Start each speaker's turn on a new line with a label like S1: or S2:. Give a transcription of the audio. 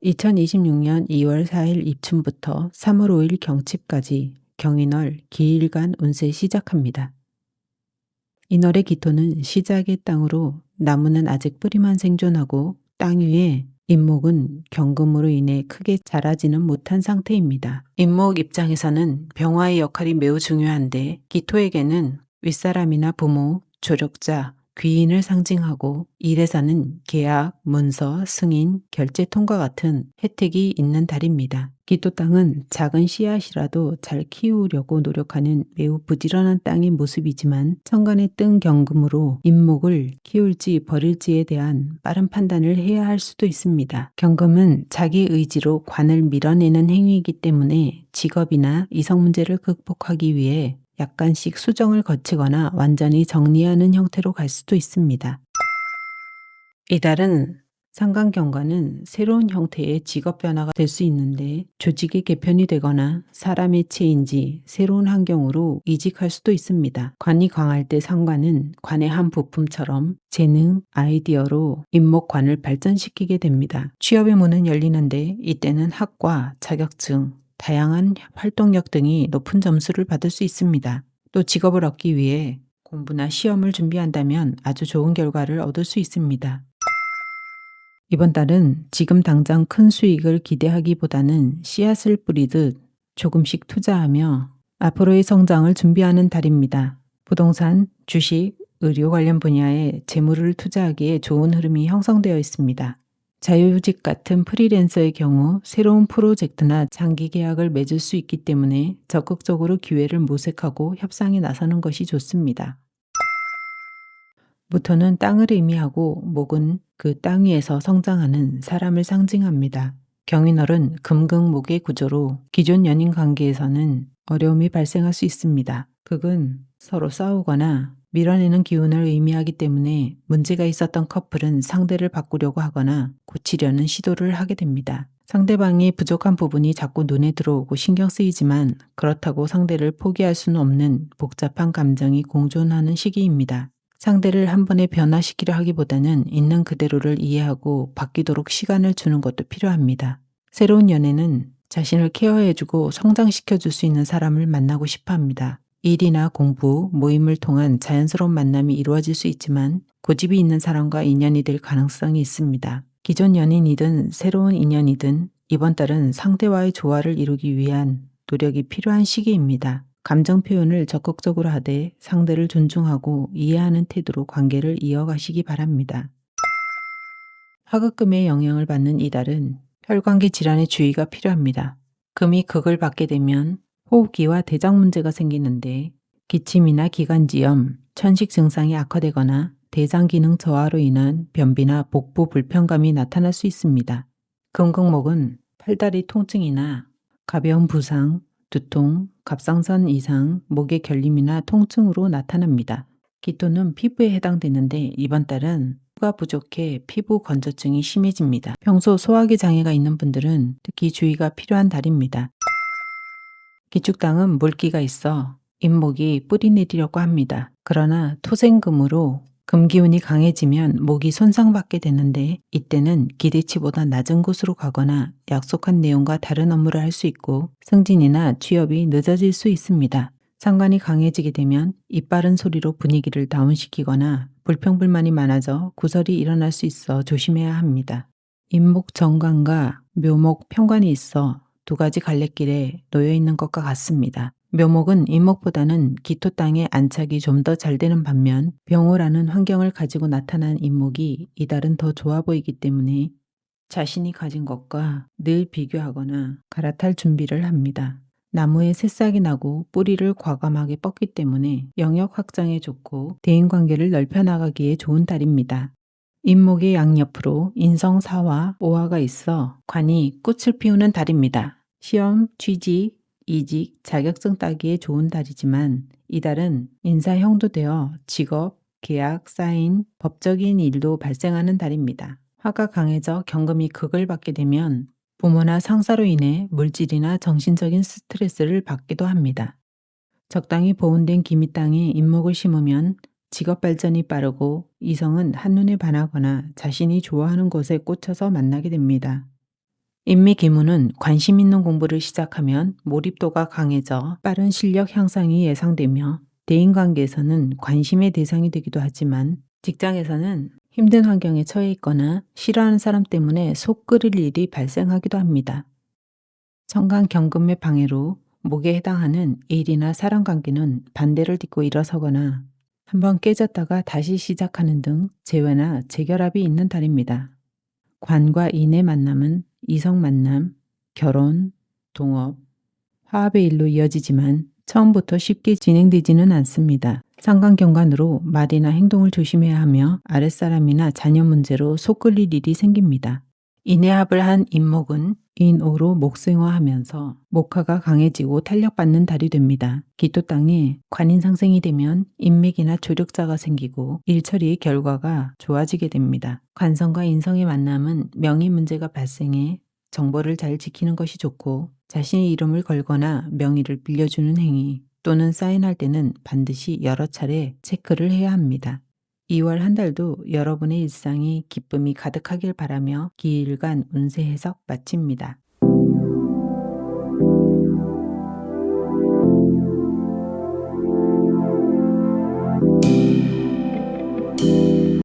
S1: 2026년 2월 4일 입춘부터 3월 5일 경칩까지 경인월 기일간 운세 시작합니다. 이날의 기토는 시작의 땅으로 나무는 아직 뿌리만 생존하고 땅 위에 인목은 경금으로 인해 크게 자라지는 못한 상태입니다. 인목 입장에서는 병화의 역할이 매우 중요한데 기토에게는 윗사람이나 부모, 조력자, 귀인을 상징하고 일에서는 계약, 문서, 승인, 결제통과 같은 혜택이 있는 달입니다. 기토 땅은 작은 씨앗이라도 잘 키우려고 노력하는 매우 부지런한 땅의 모습이지만 천간에 뜬 경금으로 인목을 키울지 버릴지에 대한 빠른 판단을 해야 할 수도 있습니다. 경금은 자기 의지로 관을 밀어내는 행위이기 때문에 직업이나 이성 문제를 극복하기 위해 약간씩 수정을 거치거나 완전히 정리하는 형태로 갈 수도 있습니다. 이달은 상관경과는 새로운 형태의 직업 변화가 될 수 있는데 조직이 개편이 되거나 사람의 체인지 새로운 환경으로 이직할 수도 있습니다. 관이 강할 때 상관은 관의 한 부품처럼 재능, 아이디어로 인목관을 발전시키게 됩니다. 취업의 문은 열리는데 이때는 학과, 자격증, 다양한 활동력 등이 높은 점수를 받을 수 있습니다. 또 직업을 얻기 위해 공부나 시험을 준비한다면 아주 좋은 결과를 얻을 수 있습니다. 이번 달은 지금 당장 큰 수익을 기대하기보다는 씨앗을 뿌리듯 조금씩 투자하며 앞으로의 성장을 준비하는 달입니다. 부동산, 주식, 의료 관련 분야에 재물을 투자하기에 좋은 흐름이 형성되어 있습니다. 자유직 같은 프리랜서의 경우 새로운 프로젝트나 장기 계약을 맺을 수 있기 때문에 적극적으로 기회를 모색하고 협상에 나서는 것이 좋습니다. 무토는 땅을 의미하고 목은 그 땅 위에서 성장하는 사람을 상징합니다. 경인월은 금극목의 구조로 기존 연인 관계에서는 어려움이 발생할 수 있습니다. 극은 서로 싸우거나 밀어내는 기운을 의미하기 때문에 문제가 있었던 커플은 상대를 바꾸려고 하거나 고치려는 시도를 하게 됩니다. 상대방이 부족한 부분이 자꾸 눈에 들어오고 신경 쓰이지만 그렇다고 상대를 포기할 수는 없는 복잡한 감정이 공존하는 시기입니다. 상대를 한 번에 변화시키려 하기보다는 있는 그대로를 이해하고 바뀌도록 시간을 주는 것도 필요합니다. 새로운 연애는 자신을 케어해주고 성장시켜줄 수 있는 사람을 만나고 싶어 합니다. 일이나 공부, 모임을 통한 자연스러운 만남이 이루어질 수 있지만 고집이 있는 사람과 인연이 될 가능성이 있습니다. 기존 연인이든 새로운 인연이든 이번 달은 상대와의 조화를 이루기 위한 노력이 필요한 시기입니다. 감정 표현을 적극적으로 하되 상대를 존중하고 이해하는 태도로 관계를 이어가시기 바랍니다. 화급금의 영향을 받는 이달은 혈관계 질환에 주의가 필요합니다. 금이 극을 받게 되면 호흡기와 대장 문제가 생기는데 기침이나 기관지염, 천식 증상이 악화되거나 대장 기능 저하로 인한 변비나 복부 불편감이 나타날 수 있습니다. 금극목은 팔다리 통증이나 가벼운 부상, 두통, 갑상선 이상, 목의 결림이나 통증으로 나타납니다. 기토는 피부에 해당되는데 이번 달은 수가 부족해 피부 건조증이 심해집니다. 평소 소화기 장애가 있는 분들은 특히 주의가 필요한 달입니다. 기축당은 물기가 있어 인목이 뿌리 내리려고 합니다. 그러나 토생금으로 금기운이 강해지면 목이 손상받게 되는데 이때는 기대치보다 낮은 곳으로 가거나 약속한 내용과 다른 업무를 할 수 있고 승진이나 취업이 늦어질 수 있습니다. 상관이 강해지게 되면 이빠른 소리로 분위기를 다운시키거나 불평불만이 많아져 구설이 일어날 수 있어 조심해야 합니다. 인목 정관과 묘목 편관이 있어 두 가지 갈래길에 놓여 있는 것과 같습니다. 묘목은 인목보다는 기토 땅의 안착이 좀 더 잘 되는 반면 병호라는 환경을 가지고 나타난 인목이 이달은 더 좋아 보이기 때문에 자신이 가진 것과 늘 비교하거나 갈아탈 준비를 합니다. 나무에 새싹이 나고 뿌리를 과감하게 뻗기 때문에 영역 확장에 좋고 대인관계를 넓혀나가기에 좋은 달입니다. 인목의 양옆으로 인성사와 오화가 있어 관이 꽃을 피우는 달입니다. 시험, 취직, 이직, 자격증 따기에 좋은 달이지만 이달은 인사형도 되어 직업, 계약, 사인, 법적인 일도 발생하는 달입니다. 화가 강해져 경금이 극을 받게 되면 부모나 상사로 인해 물질이나 정신적인 스트레스를 받기도 합니다. 적당히 보온된 기미 땅에 인목을 심으면 직업 발전이 빠르고 이성은 한눈에 반하거나 자신이 좋아하는 곳에 꽂혀서 만나게 됩니다. 인미기문은 관심 있는 공부를 시작하면 몰입도가 강해져 빠른 실력 향상이 예상되며 대인관계에서는 관심의 대상이 되기도 하지만 직장에서는 힘든 환경에 처해 있거나 싫어하는 사람 때문에 속 끓일 일이 발생하기도 합니다. 청간경금의 방해로 목에 해당하는 일이나 사람관계는 반대를 딛고 일어서거나 한번 깨졌다가 다시 시작하는 등 재회나 재결합이 있는 달입니다. 관과 인의 만남은 이성 만남, 결혼, 동업, 화합의 일로 이어지지만 처음부터 쉽게 진행되지는 않습니다. 상관경관으로 말이나 행동을 조심해야 하며 아랫사람이나 자녀 문제로 속 끓일 일이 생깁니다. 인해합을 한 인목은 인오로 목생화하면서 목화가 강해지고 탄력받는 달이 됩니다. 기토 땅에 관인 상생이 되면 인맥이나 조력자가 생기고 일처리의 결과가 좋아지게 됩니다. 관성과 인성의 만남은 명의 문제가 발생해 정보를 잘 지키는 것이 좋고 자신의 이름을 걸거나 명의를 빌려주는 행위 또는 사인할 때는 반드시 여러 차례 체크를 해야 합니다. 2월 한 달도 여러분의 일상이 기쁨이 가득하길 바라며 기일간 운세 해석 마칩니다.